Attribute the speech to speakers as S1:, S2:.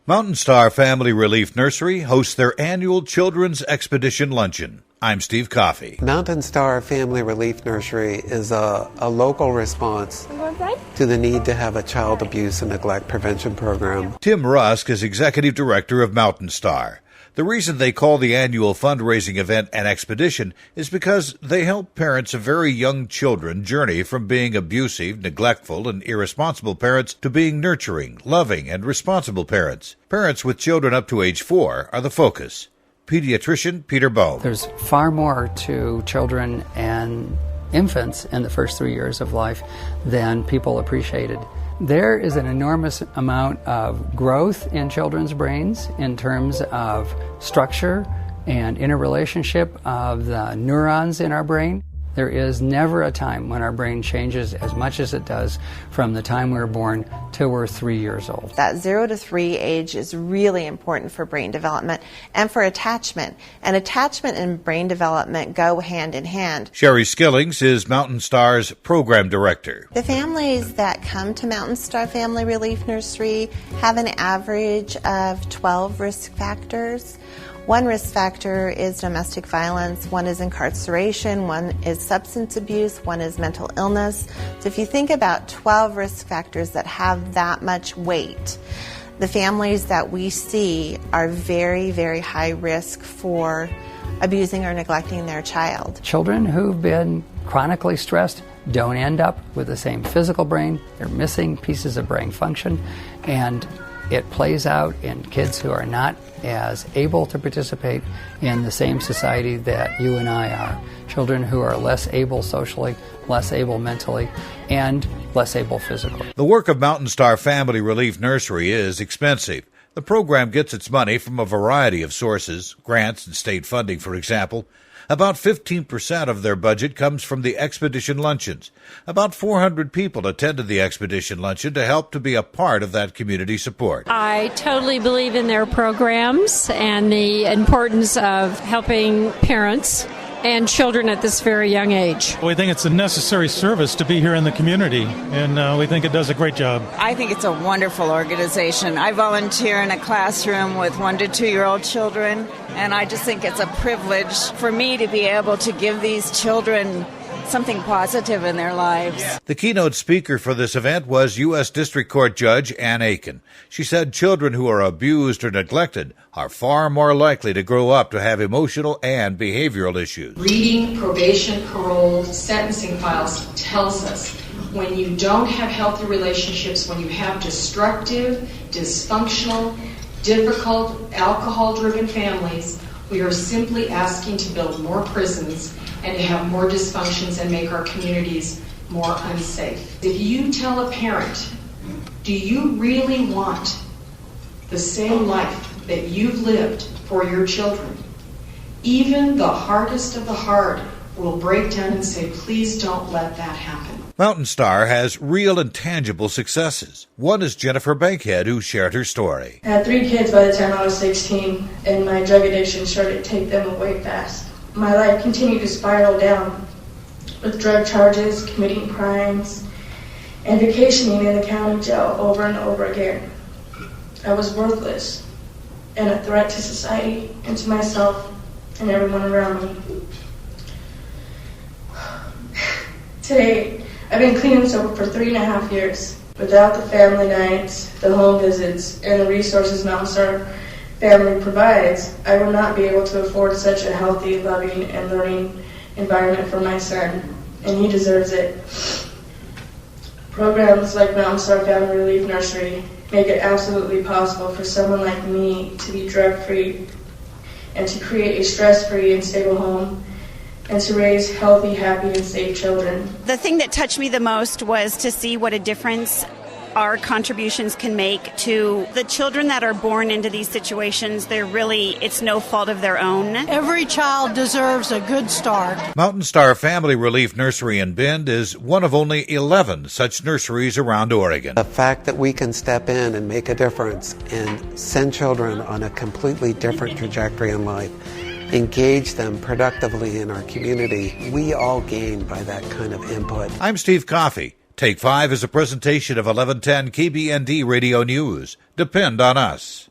S1: Mountain Star Family Relief Nursery hosts their annual Children's Expedition Luncheon. I'm Steve Coffey.
S2: Mountain Star Family Relief Nursery is a local response to the need to have a child abuse and neglect prevention program.
S1: Tim Rusk is Executive Director of Mountain Star. The reason they call the annual fundraising event an expedition is because they help parents of very young children journey from being abusive, neglectful, and irresponsible parents to being nurturing, loving, and responsible parents. Parents with children up to age 4 are the focus. Pediatrician Peter Bohm.
S3: There's far more to children and infants in the first 3 years of life than people appreciated. There is an enormous amount of growth in children's brains in terms of structure and interrelationship of the neurons in our brain. There is never a time when our brain changes as much as it does from the time we were born till we're 3 years old.
S4: That 0 to 3 age is really important for brain development and for attachment. And attachment and brain development go hand in hand.
S1: Sherry Skillings is Mountain Star's program director.
S4: The families that come to Mountain Star Family Relief Nursery have an average of 12 risk factors. One risk factor is domestic violence, one is incarceration, one is substance abuse, one is mental illness. So if you think about 12 risk factors that have that much weight, the families that we see are very, very high risk for abusing or neglecting their child.
S3: Children who've been chronically stressed don't end up with the same physical brain. They're missing pieces of brain function, and it plays out in kids who are not as able to participate in the same society that you and I are. Children who are less able socially, less able mentally, and less able physically.
S1: The work of Mountain Star Family Relief Nursery is expensive. The program gets its money from a variety of sources, grants and state funding, for example. About 15% of their budget comes from the Expedition Luncheons. About 400 people attended the Expedition Luncheon to help to be a part of that community support.
S5: I totally believe in their programs and the importance of helping parents and children at this very young age.
S6: We think it's a necessary service to be here in the community, and we think it does a great job.
S7: I think it's a wonderful organization. I volunteer in a classroom with 1 to 2-year-old children, and I just think it's a privilege for me to be able to give these children something positive in their lives.
S1: The keynote speaker for this event was U.S. District Court Judge Ann Aiken. She said children who are abused or neglected are far more likely to grow up to have emotional and behavioral issues.
S8: Reading probation, parole, sentencing files tells us when you don't have healthy relationships, when you have destructive, dysfunctional, difficult, alcohol-driven families, we are simply asking to build more prisons and to have more dysfunctions and make our communities more unsafe. If you tell a parent, do you really want the same life that you've lived for your children? Even the hardest of the hard will break down and say, please don't let that happen.
S1: Mountain Star has real and tangible successes. One is Jennifer Bankhead, who shared her story.
S9: I had 3 kids by the time I was 16, and my drug addiction started to take them away fast. My life continued to spiral down with drug charges, committing crimes, and vacationing in the county jail over and over again. I was worthless and a threat to society and to myself and everyone around me. Today, I've been clean and sober for 3.5 years. Without the family nights, the home visits, and the resources Mountain Star Family provides, I would not be able to afford such a healthy, loving, and learning environment for my son, and he deserves it. Programs like Mountain Star Family Relief Nursery make it absolutely possible for someone like me to be drug-free and to create a stress-free and stable home and to raise healthy, happy, and safe children.
S10: The thing that touched me the most was to see what a difference our contributions can make to the children that are born into these situations. It's no fault of their own.
S11: Every child deserves a good start.
S1: Mountain Star Family Relief Nursery in Bend is one of only 11 such nurseries around Oregon.
S2: The fact that we can step in and make a difference and send children on a completely different trajectory in life, engage them productively in our community, we all gain by that kind of input.
S1: I'm Steve Coffey. Take 5 is a presentation of 1110 KBND Radio News. Depend on us.